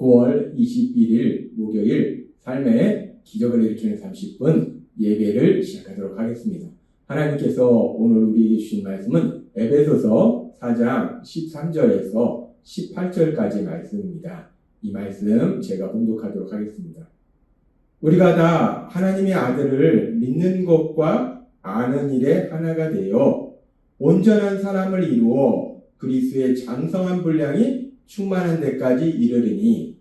9월 21일 목요일 삶의 기적을 일으키는 30분 예배를 시작하도록 하겠습니다. 하나님께서 오늘 우리에게 주신 말씀은 에베소서 4장 13절에서 18절까지 말씀입니다. 이 말씀 제가 봉독하도록 하겠습니다. 우리가 다 하나님의 아들을 믿는 것과 아는 일에 하나가 되어 온전한 사람을 이루어 그리스도의 장성한 분량이 충만한 데까지 이르리니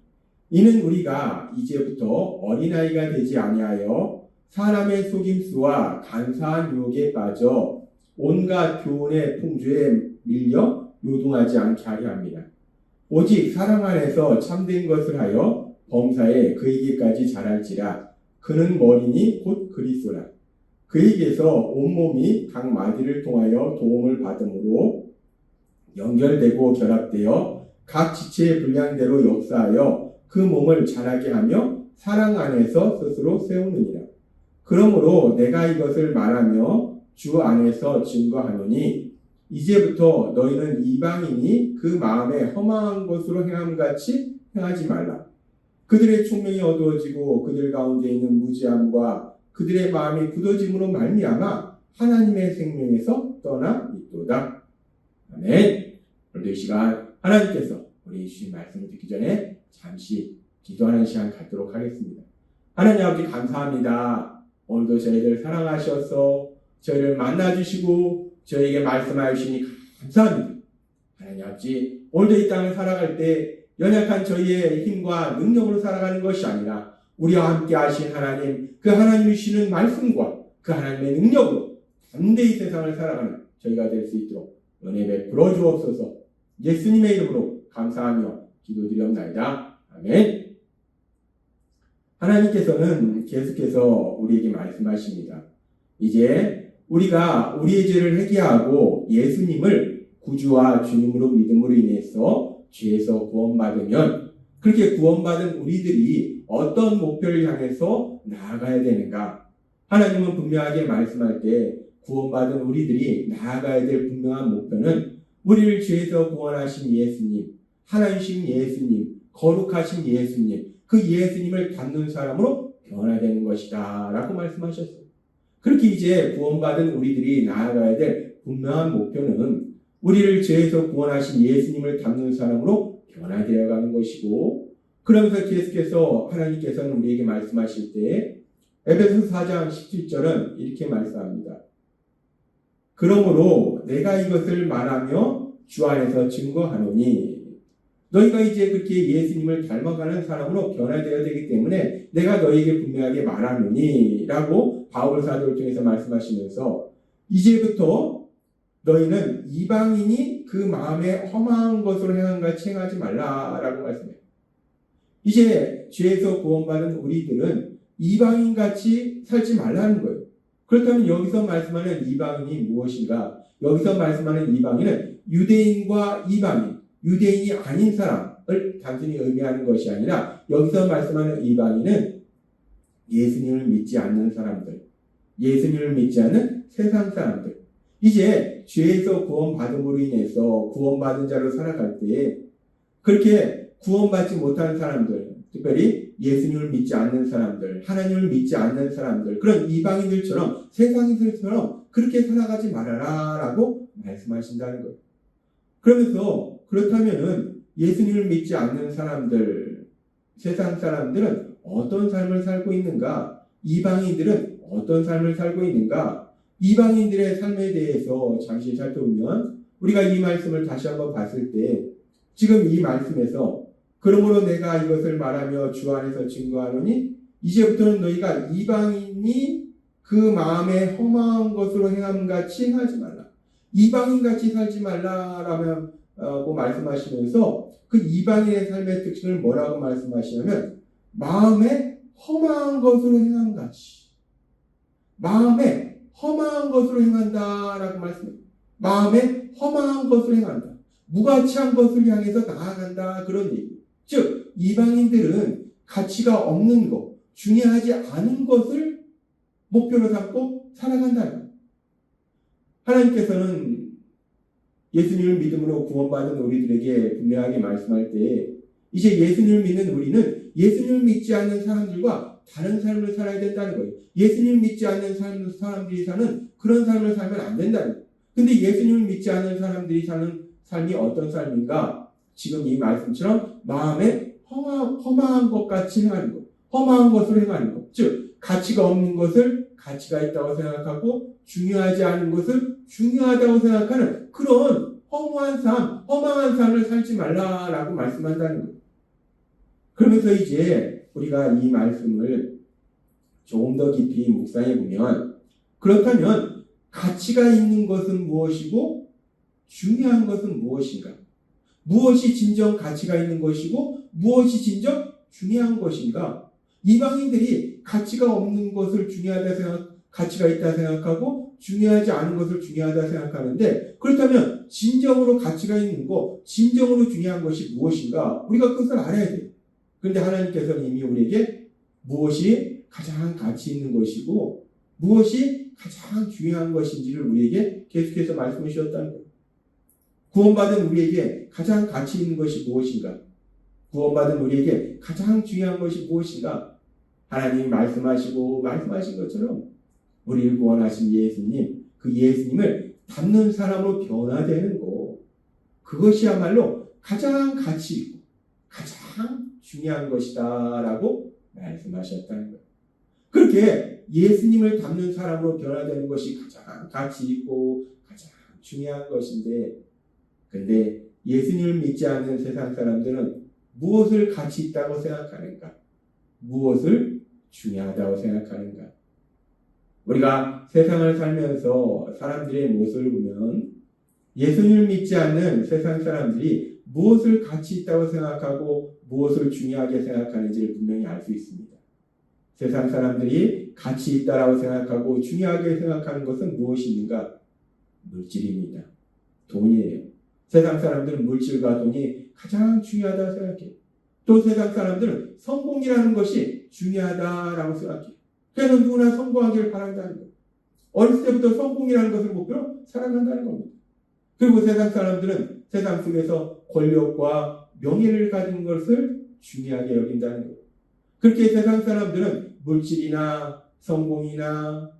이는 우리가 이제부터 어린아이가 되지 아니하여 사람의 속임수와 간사한 유혹에 빠져 온갖 교훈의 풍조에 밀려 요동하지 않게 하려 합니다. 오직 사랑 안에서 참된 것을 하여 범사에 그에게까지 자랄지라. 그는 머리니 곧 그리스도라. 그에게서 온몸이 각 마디를 통하여 도움을 받음으로 연결되고 결합되어 각 지체의 분량대로 역사하여 그 몸을 자라게 하며 사랑 안에서 스스로 세우느니라. 그러므로 내가 이것을 말하며 주 안에서 증거하노니 이제부터 너희는 이방인이 그 마음에 허망한 것으로 행함같이 행하지 말라. 그들의 총명이 어두워지고 그들 가운데 있는 무지함과 그들의 마음이 굳어짐으로 말미암아 하나님의 생명에서 떠나 있도다. 아멘. 오늘도 이 시간 하나님께서 우리 주신 말씀을 듣기 전에 잠시 기도하는 시간 갖도록 하겠습니다. 하나님 아버지 감사합니다. 오늘도 저희를 사랑하셔서 저희를 만나주시고 저희에게 말씀하여 주시니 감사합니다. 하나님 아버지 오늘도 이 땅을 살아갈 때 연약한 저희의 힘과 능력으로 살아가는 것이 아니라 우리와 함께 하신 하나님, 그 하나님이 주시는 말씀과 그 하나님의 능력으로 담대히 세상을 살아가는 저희가 될 수 있도록 은혜 베풀어 주옵소서. 예수님의 이름으로 감사하며 기도드리옵나이다. 아멘. 하나님께서는 계속해서 우리에게 말씀하십니다. 이제 우리가 우리의 죄를 회개하고 예수님을 구주와 주님으로 믿음으로 인해서 죄에서 구원받으면 그렇게 구원받은 우리들이 어떤 목표를 향해서 나아가야 되는가? 하나님은 분명하게 말씀할 때 구원받은 우리들이 나아가야 될 분명한 목표는 우리를 죄에서 구원하신 예수님, 하나이신 예수님, 거룩하신 예수님, 그 예수님을 닮는 사람으로 변화되는 것이다 라고 말씀하셨어요. 그렇게 이제 구원받은 우리들이 나아가야 될 분명한 목표는 우리를 죄에서 구원하신 예수님을 닮는 사람으로 변화되어가는 것이고, 그러면서 계속해서 하나님께서는 우리에게 말씀하실 때 에베소 4장 17절은 이렇게 말씀합니다. 그러므로 내가 이것을 말하며 주 안에서 증거하노니 너희가 이제 그렇게 예수님을 닮아가는 사람으로 변화되어야 되기 때문에 내가 너희에게 분명하게 말하노니 라고 바울 사도를 통해서 말씀하시면서 이제부터 너희는 이방인이 그 마음에 허망한 것으로 행함같이 행하지 말라라고 말씀해요. 이제 죄에서 구원받은 우리들은 이방인같이 살지 말라는 거예요. 그렇다면 여기서 말씀하는 이방인이 무엇인가? 여기서 말씀하는 이방인은 유대인과 이방인, 유대인이 아닌 사람을 단순히 의미하는 것이 아니라 여기서 말씀하는 이방인은 예수님을 믿지 않는 사람들, 예수님을 믿지 않는 세상 사람들. 이제 죄에서 구원받음으로 인해서 구원받은 자로 살아갈 때에 그렇게 구원받지 못하는 사람들, 특별히 예수님을 믿지 않는 사람들, 하나님을 믿지 않는 사람들, 그런 이방인들처럼 세상인들처럼 그렇게 살아가지 말아라 라고 말씀하신다는 거예요. 그러면서 그렇다면은 예수님을 믿지 않는 사람들, 세상 사람들은 어떤 삶을 살고 있는가? 이방인들은 어떤 삶을 살고 있는가? 이방인들의 삶에 대해서 잠시 살펴보면 우리가 이 말씀을 다시 한번 봤을 때 지금 이 말씀에서 그러므로 내가 이것을 말하며 주 안에서 증거하노니 이제부터는 너희가 이방인이 그 마음에 허망한 것으로 행함같이 행하지 말라. 이방인같이 살지 말라라고 말씀하시면서 그 이방인의 삶의 특징을 뭐라고 말씀하시냐면 마음에 허망한 것으로 행함같이, 마음에 허망한 것으로 행한다라고 말씀해요. 마음에 허망한 것으로 행한다. 무가치한 것을 향해서 나아간다. 그런 얘기. 즉 이방인들은 가치가 없는 것, 중요하지 않은 것을 목표로 삼고 살아간다. 하나님께서는 예수님을 믿음으로 구원받은 우리들에게 분명하게 말씀할 때 이제 예수님을 믿는 우리는 예수님을 믿지 않는 사람들과 다른 삶을 살아야 된다는 거예요. 예수님을 믿지 않는 사람들이 사는 그런 삶을 살면 안 된다는 거예요. 근데 예수님을 믿지 않는 사람들이 사는 삶이 어떤 삶인가? 지금 이 말씀처럼 마음에 허망한 것 같이 행하는 것, 허망한 것을 행하는 것, 즉 가치가 없는 것을 가치가 있다고 생각하고 중요하지 않은 것을 중요하다고 생각하는 그런 허망한 삶을 살지 말라라고 말씀한다는 거예요. 그러면서 이제 우리가 이 말씀을 조금 더 깊이 묵상해 보면, 그렇다면 가치가 있는 것은 무엇이고 중요한 것은 무엇인가? 무엇이 진정 가치가 있는 것이고 무엇이 진정 중요한 것인가? 이방인들이 가치가 없는 것을 가치가 있다 생각하고 중요하지 않은 것을 중요하다 생각하는데, 그렇다면 진정으로 가치가 있는 것, 진정으로 중요한 것이 무엇인가? 우리가 그것을 알아야 돼요. 그런데 하나님께서는 이미 우리에게 무엇이 가장 가치 있는 것이고 무엇이 가장 중요한 것인지를 우리에게 계속해서 말씀해 주셨다는 거예요. 구원받은 우리에게 가장 가치 있는 것이 무엇인가? 구원받은 우리에게 가장 중요한 것이 무엇인가? 하나님이 말씀하신 것처럼 우리를 구원하신 예수님, 그 예수님을 닮는 사람으로 변화되는 것, 그것이야말로 가장 가치 있고 가장 중요한 것이다 라고 말씀하셨다는 거예요. 그렇게 예수님을 닮는 사람으로 변화되는 것이 가장 가치 있고 가장 중요한 것인데, 근데 예수님을 믿지 않는 세상 사람들은 무엇을 가치 있다고 생각하는가? 무엇을 중요하다고 생각하는가? 우리가 세상을 살면서 사람들의 모습을 보면 예수님을 믿지 않는 세상 사람들이 무엇을 가치 있다고 생각하고 무엇을 중요하게 생각하는지를 분명히 알 수 있습니다. 세상 사람들이 가치 있다라고 생각하고 중요하게 생각하는 것은 무엇입니까? 물질입니다. 돈이에요. 세상 사람들은 물질과 돈이 가장 중요하다고 생각해요. 또 세상 사람들은 성공이라는 것이 중요하다라고 생각해요. 그래서 누구나 성공하기를 바란다는 거예요. 어렸을 때부터 성공이라는 것을 목표로 살아간다는 겁니다. 그리고 세상 사람들은 세상 속에서 권력과 명예를 가진 것을 중요하게 여긴다는 거예요. 그렇게 세상 사람들은 물질이나 성공이나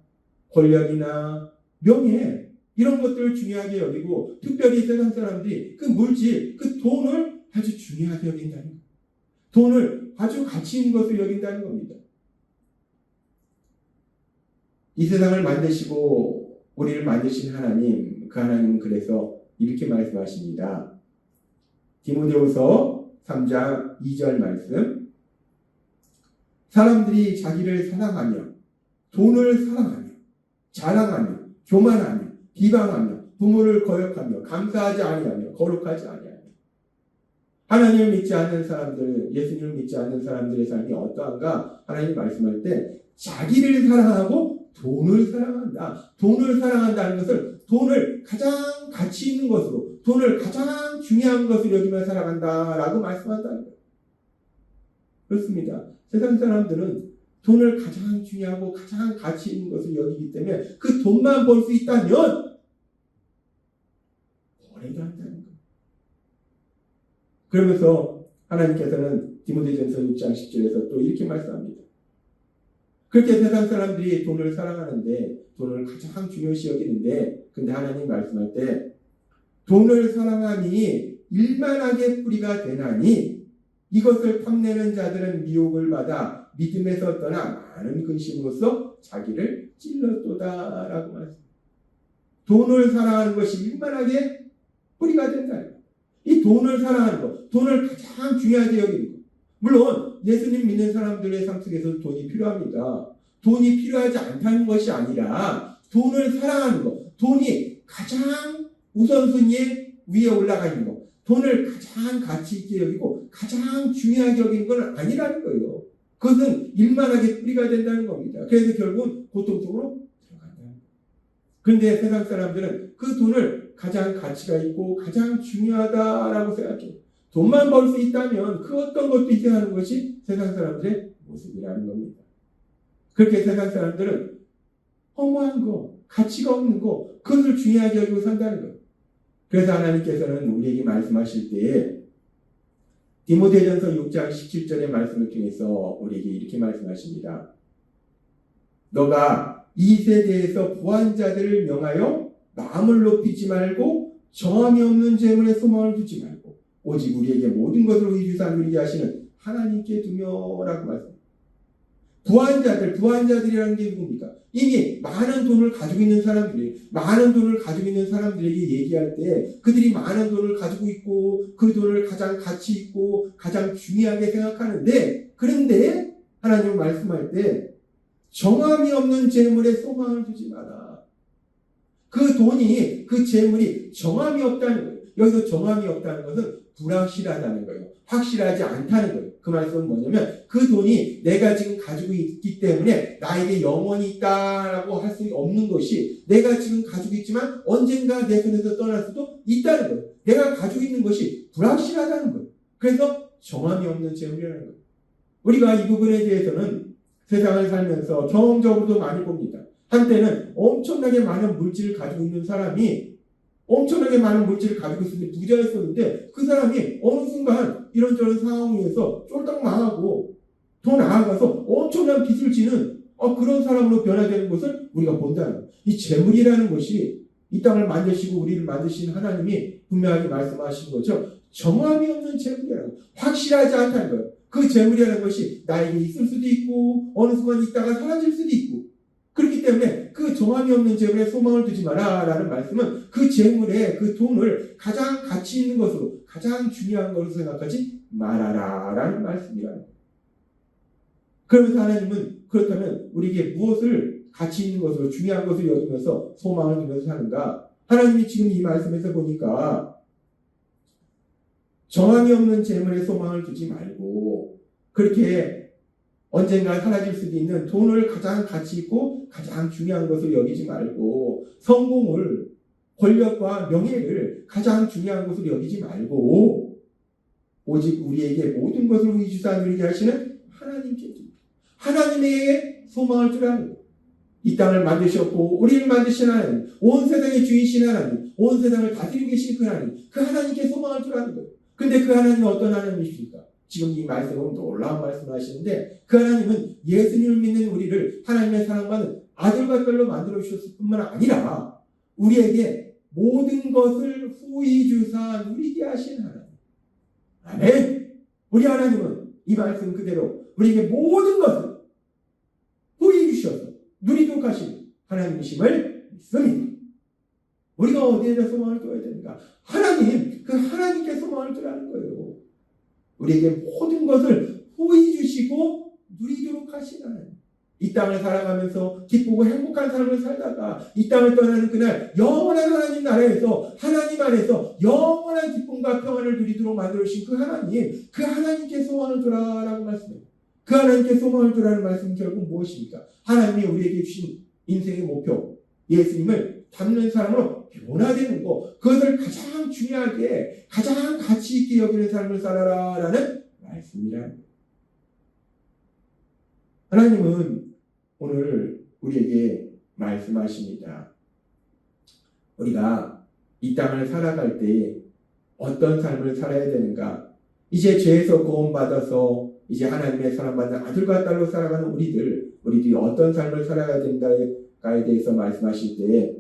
권력이나 명예, 이런 것들을 중요하게 여기고, 특별히 세상 사람들이 그 물질, 그 돈을 아주 중요하게 여긴다는 거예요. 돈을 아주 가치 있는 것을 여긴다는 겁니다. 이 세상을 만드시고 우리를 만드신 하나님, 그 하나님은 그래서 이렇게 말씀하십니다. 디모데후서 3장 2절 말씀. 사람들이 자기를 사랑하며 돈을 사랑하며 자랑하며 교만하며 비방하며 부모를 거역하며 감사하지 아니하며 거룩하지 아니하며. 하나님을 믿지 않는 사람들, 예수님을 믿지 않는 사람들의 삶이 어떠한가? 하나님이 말씀할 때 자기를 사랑하고 돈을 사랑한다. 돈을 사랑한다는 것을 돈을 가장 가치 있는 것으로, 돈을 가장 중요한 것으로 여기며 살아간다라고 말씀한다는 거예요. 그렇습니다. 세상 사람들은 돈을 가장 중요하고 가장 가치 있는 것을 여기기 때문에 그 돈만 벌 수 있다면 오래도 한다는 거예요. 그러면서 하나님께서는 디모데전서 6장 10절에서 또 이렇게 말씀합니다. 그렇게 세상 사람들이 돈을 사랑하는데, 돈을 가장 중요시 여기는데, 근데 하나님 말씀할 때 돈을 사랑하니 일만하게 뿌리가 되나니 이것을 탐내는 자들은 미혹을 받아 믿음에서 떠나 많은 근심으로써 자기를 찔렀도다라고 말씀합니다. 돈을 사랑하는 것이 일만하게 뿌리가 된다. 이 돈을 사랑하는 것, 돈을 가장 중요하게 여기는 것. 물론 예수님 믿는 사람들의 삶 속에서 돈이 필요합니다. 돈이 필요하지 않다는 것이 아니라 돈을 사랑하는 것, 돈이 가장 우선순위에 위에 올라가 있는 것, 돈을 가장 가치 있게 여기고 가장 중요하게 여기는 건 아니라는 거예요. 그것은 일만하게 뿌리가 된다는 겁니다. 그래서 결국은 고통 속으로 들어간다는 거예요. 그런데 세상 사람들은 그 돈을 가장 가치가 있고 가장 중요하다라고 생각해요. 돈만 벌 수 있다면 그 어떤 것도 희생하는 것이 세상 사람들의 모습이라는 겁니다. 그렇게 세상 사람들은 허무한 거, 가치가 없는 거, 그것을 중요하게 여기고 산다는 거예요. 그래서 하나님께서는 우리에게 말씀하실 때에 디모데전서 6장 17절의 말씀을 통해서 우리에게 이렇게 말씀하십니다. 너가 이 세대에서 부한 자들을 명하여 마음을 높이지 말고 정함이 없는 재물에 소망을 두지 말고 오직 우리에게 모든 것을 의주사 누리게 하시는 하나님께 두며라고 말씀합니다. 부한 자들이라는 게 누굽니까? 이미 많은 돈을 가지고 있는 사람들에게 얘기할 때 그들이 많은 돈을 가지고 있고 그 돈을 가장 가치 있고 가장 중요하게 생각하는데, 그런데 하나님 말씀할 때 정함이 없는 재물에 소망을 두지 마라. 그 돈이, 그 재물이 정함이 없다는 거예요. 여기서 정함이 없다는 것은 불확실하다는 거예요. 확실하지 않다는 거예요. 그 말씀은 뭐냐면 그 돈이 내가 지금 가지고 있기 때문에 나에게 영원히 있다라고 할 수 없는 것이, 내가 지금 가지고 있지만 언젠가 내 손에서 떠날 수도 있다는 거예요. 내가 가지고 있는 것이 불확실하다는 거예요. 그래서 정함이 없는 재물이라는 거예요. 우리가 이 부분에 대해서는 세상을 살면서 경험적으로도 많이 봅니다. 한때는 엄청나게 많은 물질을 가지고 있는 사람이 엄청나게 많은 물질을 가지고 있었는데 부자였었는데 그 사람이 어느 순간 이런저런 상황에서 쫄딱 망하고 더 나아가서 엄청난 빚을 지는 그런 사람으로 변화되는 것을 우리가 본다는 거예요. 이 재물이라는 것이 이 땅을 만드시고 우리를 만드신 하나님이 분명하게 말씀하신 것처럼 정함이 없는 재물이라는 거예요. 확실하지 않다는 거예요. 그 재물이라는 것이 나에게 있을 수도 있고 어느 순간 있다가 사라질 수도 있고, 그렇기 때문에 그 정함이 없는 재물에 소망을 두지 마라 라는 말씀은 그 재물에, 그 돈을 가장 가치 있는 것으로, 가장 중요한 것으로 생각하지 말아라 라는 말씀이라는 거예요. 그러면서 하나님은 그렇다면 우리에게 무엇을 가치 있는 것으로, 중요한 것을 여기면서 소망을 두면서 사는가? 하나님이 지금 이 말씀에서 보니까 정함이 없는 재물에 소망을 두지 말고 그렇게 언젠가 사라질 수도 있는 돈을 가장 가치 있고 가장 중요한 것을 여기지 말고, 성공을, 권력과 명예를 가장 중요한 것으로 여기지 말고 오직 우리에게 모든 것을 의주사 누리게 하시는 하나님께, 하나님에게 소망을 두라는 거예요. 이 땅을 만드셨고 우리를 만드신 하나님, 온 세상의 주인이신 하나님, 온 세상을 다스리고 계신 그 하나님, 그 하나님께 소망을 두라는 거예요. 근데 그 하나님은 어떤 하나님이십니까? 지금 이 말씀은 놀라운 말씀을 하시는데, 그 하나님은 예수님을 믿는 우리를 하나님의 사랑받는 아들과 딸로 만들어 주셨을 뿐만 아니라 우리에게 모든 것을 후히 주사 누리게 하신 하나님. 아멘. 우리 하나님은 이 말씀 그대로 우리에게 모든 것을 후히 주셔서 누리도록 하신 하나님이심을 믿습니다. 우리가 어디에다 소망을 둬야 됩니까? 하나님, 그 하나님께 소망을 두라는 거예요. 우리에게 모든 것을 후히 주시고 누리도록 하신 하나님. 이 땅을 살아가면서 기쁘고 행복한 삶을 살다가 이 땅을 떠나는 그날 영원한 하나님 나라에서 하나님 안에서 영원한 기쁨과 평안을 누리도록 만들어주신 그 하나님, 그 하나님께 소망을 두라라고 말씀해요. 그 하나님께 소망을 두라는 말씀은 결국 무엇입니까? 하나님이 우리에게 주신 인생의 목표, 예수님을 닮는 사람으로 변화되는 것, 그것을 가장 중요하게, 가장 가치 있게 여기는 삶을 살아라라는 말씀이라는 거예요. 하나님은 오늘 우리에게 말씀하십니다. 우리가 이 땅을 살아갈 때 어떤 삶을 살아야 되는가? 이제 죄에서 구원받아서 이제 하나님의 사랑받는 아들과 딸로 살아가는 우리들이 어떤 삶을 살아야 된가에 대해서 말씀하실 때,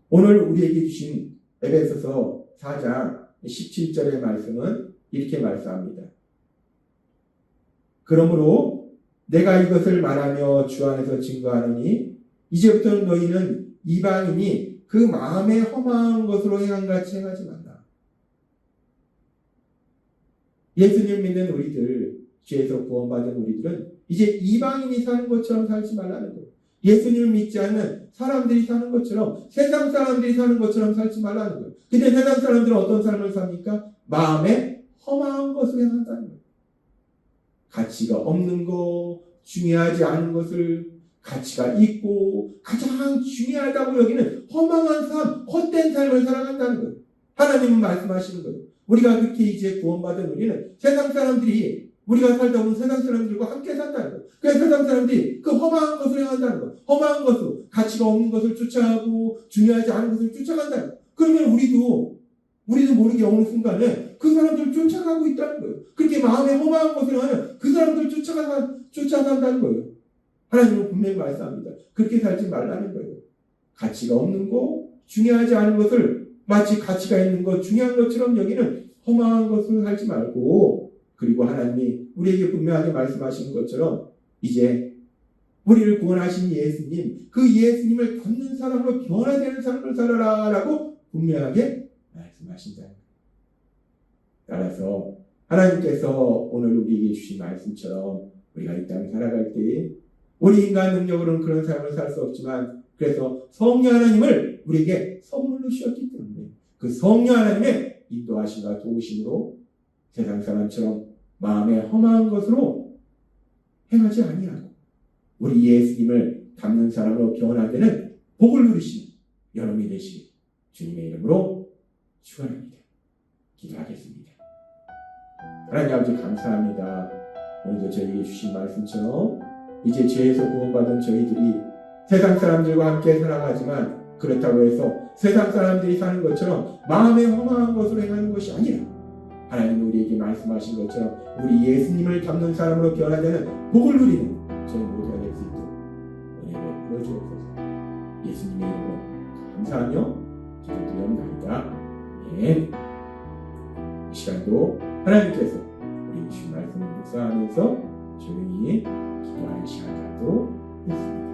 오늘 우리에게 주신 에베소서 4장 17절의 말씀은 이렇게 말씀합니다. 그러므로 내가 이것을 말하며 주 안에서 증거하노니 이제부터는 너희는 이방인이 그 마음에 허망한 것으로 행한같이 행하지 말라. 예수님 믿는 우리들, 죄에서 구원받은 우리들은 이제 이방인이 사는 것처럼 살지 말라는 거예요. 예수님을 믿지 않는 사람들이 사는 것처럼, 세상 사람들이 사는 것처럼 살지 말라는 거예요. 근데 세상 사람들은 어떤 삶을 삽니까? 마음에 허망한 것을 행한다는 거예요. 가치가 없는 거, 중요하지 않은 것을 가치가 있고 가장 중요하다고 여기는 허망한 삶, 헛된 삶을 살아간다는 거예요. 하나님은 말씀하시는 거예요. 우리가 그렇게 이제 구원받은 우리는 세상 사람들이, 우리가 살다 보면 세상 사람들과 함께 산다는 거예요. 그래서 세상 사람들이 그 허망한 것을 행한다는 거예요. 허망한 것으로 가치가 없는 것을 쫓아가고 중요하지 않은 것을 쫓아간다는 거예요. 그러면 우리도 우리도 모르게 어느 순간에 그 사람들 쫓아가고 있다는 거예요. 그렇게 마음에 허망한 것을 하는 그 사람들 쫓아간다는 거예요. 하나님은 분명히 말씀합니다. 그렇게 살지 말라는 거예요. 가치가 없는 거, 중요하지 않은 것을 마치 가치가 있는 것, 중요한 것처럼 여기는 허망한 것을 하지 말고, 그리고 하나님이 우리에게 분명하게 말씀하시는 것처럼 이제 우리를 구원하신 예수님, 그 예수님을 닮는 사람으로 변화되는 삶을 살아라 라고 분명하게 말씀하신다. 따라서 하나님께서 오늘 우리에게 주신 말씀처럼 우리가 이 땅을 살아갈 때 우리 인간 능력으로는 그런 삶을 살 수 없지만, 그래서 성령 하나님을 우리에게 선물로 주셨기 때문에 그 성령 하나님의 인도하심과 도우심으로 세상 사람처럼 마음에 험한 것으로 행하지 아니하고 우리 예수님을 닮는 사람으로 변화되는 복을 누리시는 여러분이 되시길 주님의 이름으로 축원합니다. 기도하겠습니다. 하나님 아버지 감사합니다. 오늘도 저희에게 주신 말씀처럼 이제 죄에서 구원받은 저희들이 세상 사람들과 함께 살아가지만, 그렇다고 해서 세상 사람들이 사는 것처럼 마음에 허망한 것으로 행하는 것이 아니라 하나님 우리에게 말씀하신 것처럼 우리 예수님을 닮는 사람으로 변화되는 복을 누리는 저희 모두가 될 수 있도록 은혜를 부어주옵소서. 예수님의 이름으로 감사하며 기도드리옵나이다. 아멘. 이 시간도 하나님께서 우리 주신 말씀을 묵상하면서 조용히 기도하는 시간 갖도록 했습니다.